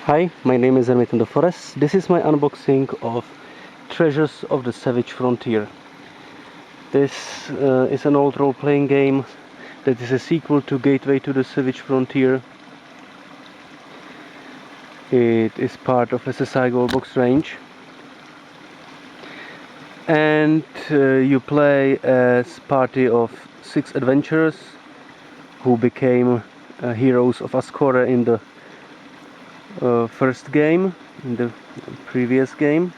Hi, my name is Hermit in the Forest. This is my unboxing of Treasures of the Savage Frontier. This is an old role-playing game that is a sequel to Gateway to the Savage Frontier. It is part of SSI Goldbox range. And you play as party of 6 adventurers who became heroes of Ascore in the first game, in the previous game.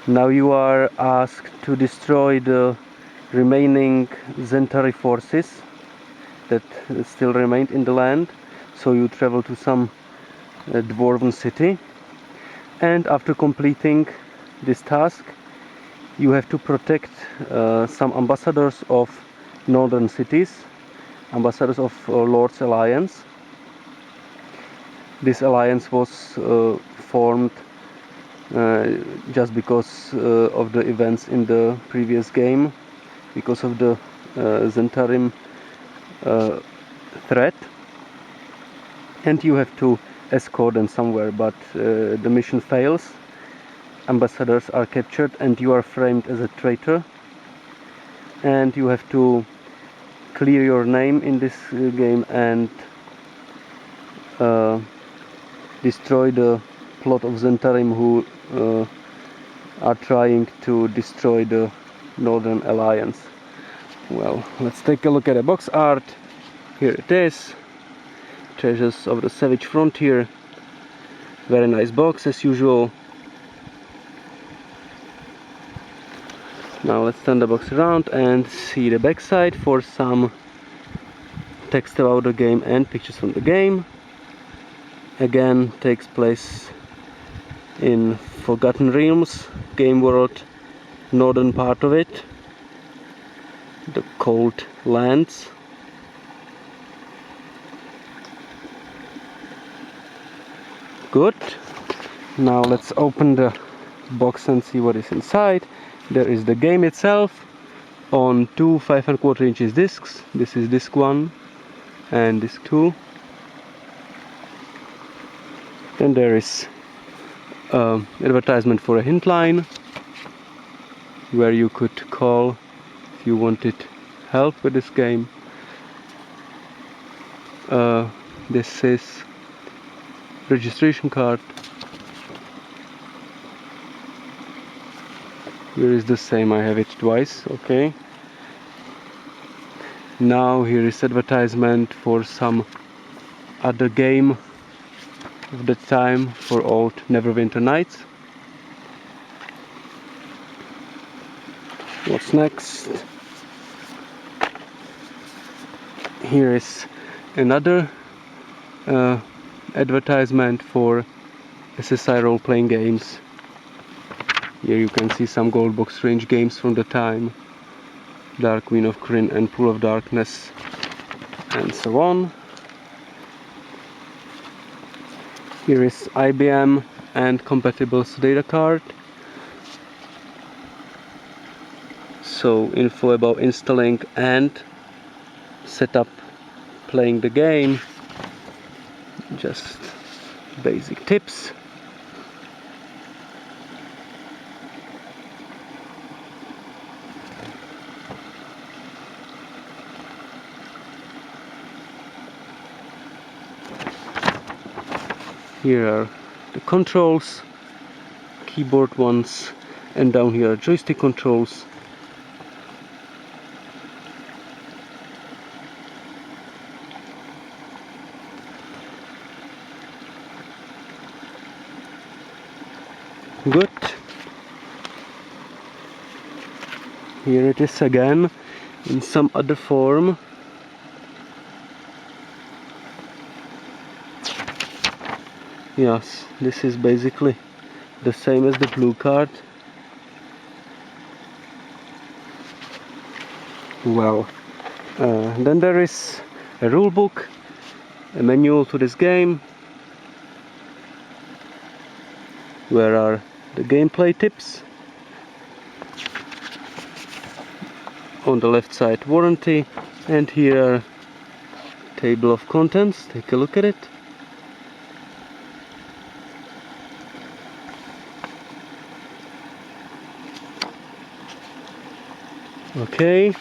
Now you are asked to destroy the remaining Zhentarim forces that still remained in the land. So you travel to some dwarven city, and after completing this task you have to protect some ambassadors of northern cities, ambassadors of Llorkh's alliance. This alliance was formed just because of the events in the previous game, because of the Zhentarim threat, and you have to escort them somewhere, but the mission fails. Ambassadors are captured and you are framed as a traitor, and you have to clear your name in this game and destroy the plot of Zhentarim, who are trying to destroy the Northern Alliance. Well, let's take a look at the box art. Here it is. Treasures of the Savage Frontier. Very nice box as usual. Now let's turn the box around and see the back side for some text about the game and pictures from the game. Again, takes place in Forgotten Realms, game world, northern part of it, the cold lands. Good. Now let's open the box and see what is inside. There is the game itself on two 5¼ inches discs. This is disc 1 and disc 2. Then there is advertisement for a hint line where you could call if you wanted help with this game. This is registration card. Here is the same, I have it twice. Okay. Now here is advertisement for some other game of the time, for old Neverwinter Nights. What's next? Here is another advertisement for SSI role-playing games. Here you can see some Goldbox range games from the time, Dark Queen of Krynn and Pool of Darkness, and so on. Here is IBM and compatibles data card. So info about installing and set up playing the game. Just basic tips. Here are the controls, keyboard ones, and down here are joystick controls. Good. Here it is again in some other form. Yes, this is basically the same as the blue card. Well, then there is a rule book, a manual to this game, where are the gameplay tips. On the left side, warranty, and here table of contents. Take a look at it. Okay,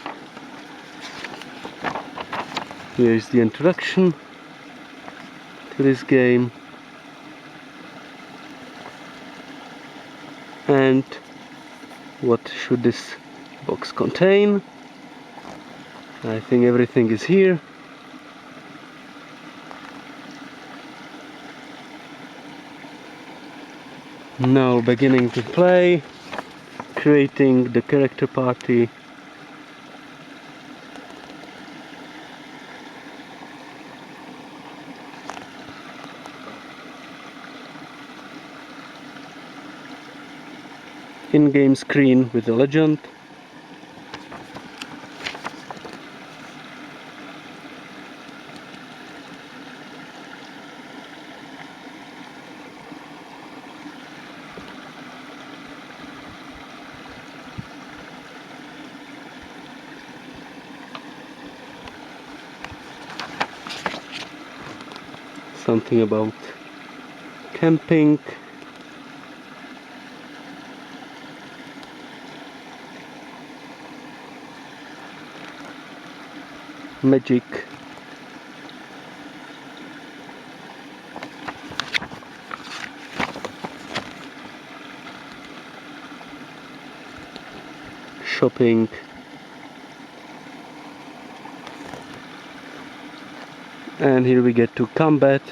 here is the introduction to this game, and what should this box contain? I think everything is here. Now beginning to play, creating the character party. In-game screen with the legend. Something about camping. Magic. Shopping. And here we get to combat,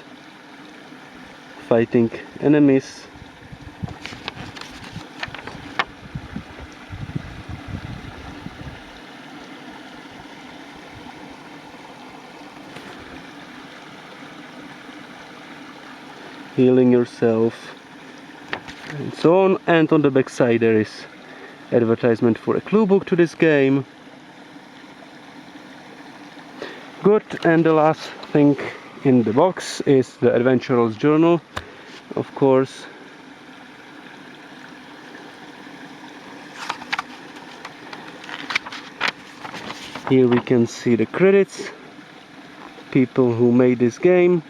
fighting enemies. Healing yourself and so on. And on the back side there is advertisement for a clue book to this game. Good, and the last thing in the box is the adventurer's journal, of course. Here we can see the credits, people who made this game.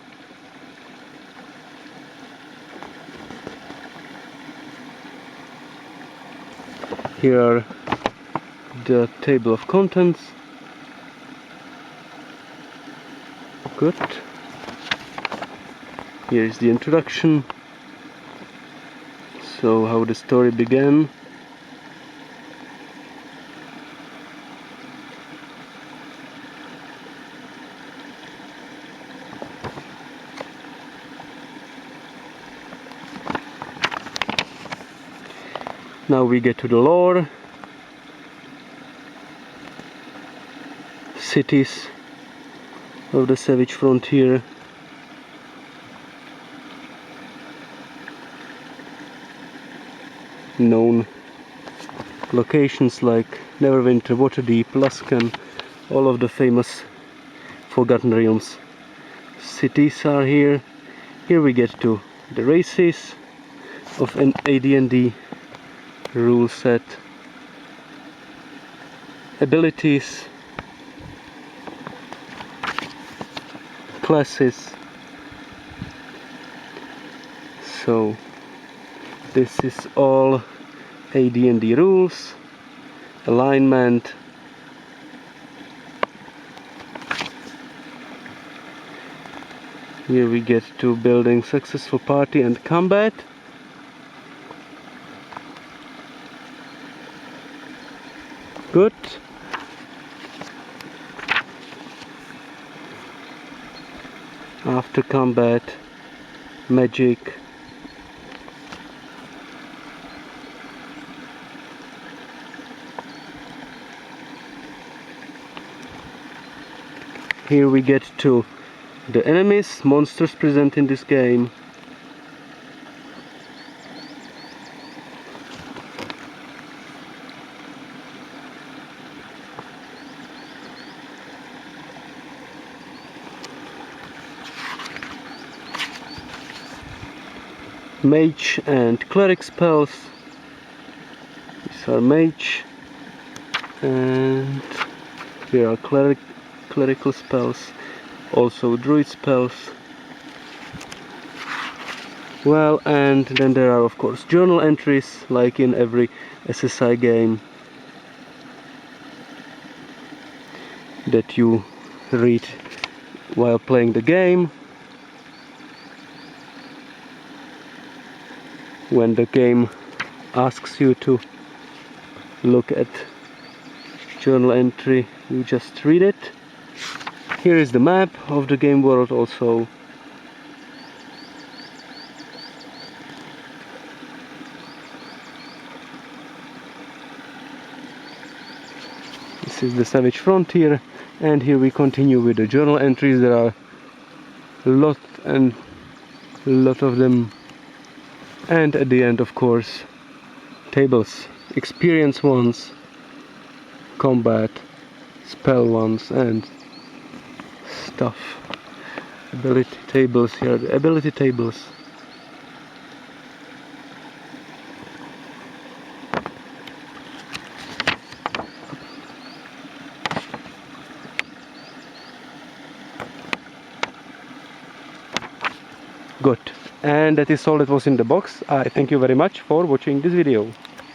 Here are the table of contents. Good. Here is the introduction. So how the story began. Now we get to the lore. Cities of the savage frontier. Known locations like Neverwinter, Waterdeep, Luskan, all of the famous Forgotten Realms cities are here. Here we get to the races of an AD&D rule set, abilities, classes. So this is all AD&D rules, alignment, here we get to building successful party and combat. Good. After combat, magic. Here we get to the enemies, monsters present in this game. Mage and cleric spells. These are mage, and here are clerical spells, also druid spells. Well, and then there are of course journal entries, like in every SSI game. that you read while playing the game. When the game asks you to look at journal entry, you just read it. Here is the map of the game world also. This is the Savage Frontier, and here we continue with the journal entries. There are a lot of them, and at the end, of course, tables, experience ones, combat, spell ones, and stuff. Ability tables. Here are the ability tables. Good. And that is all that was in the box. I thank you very much for watching this video.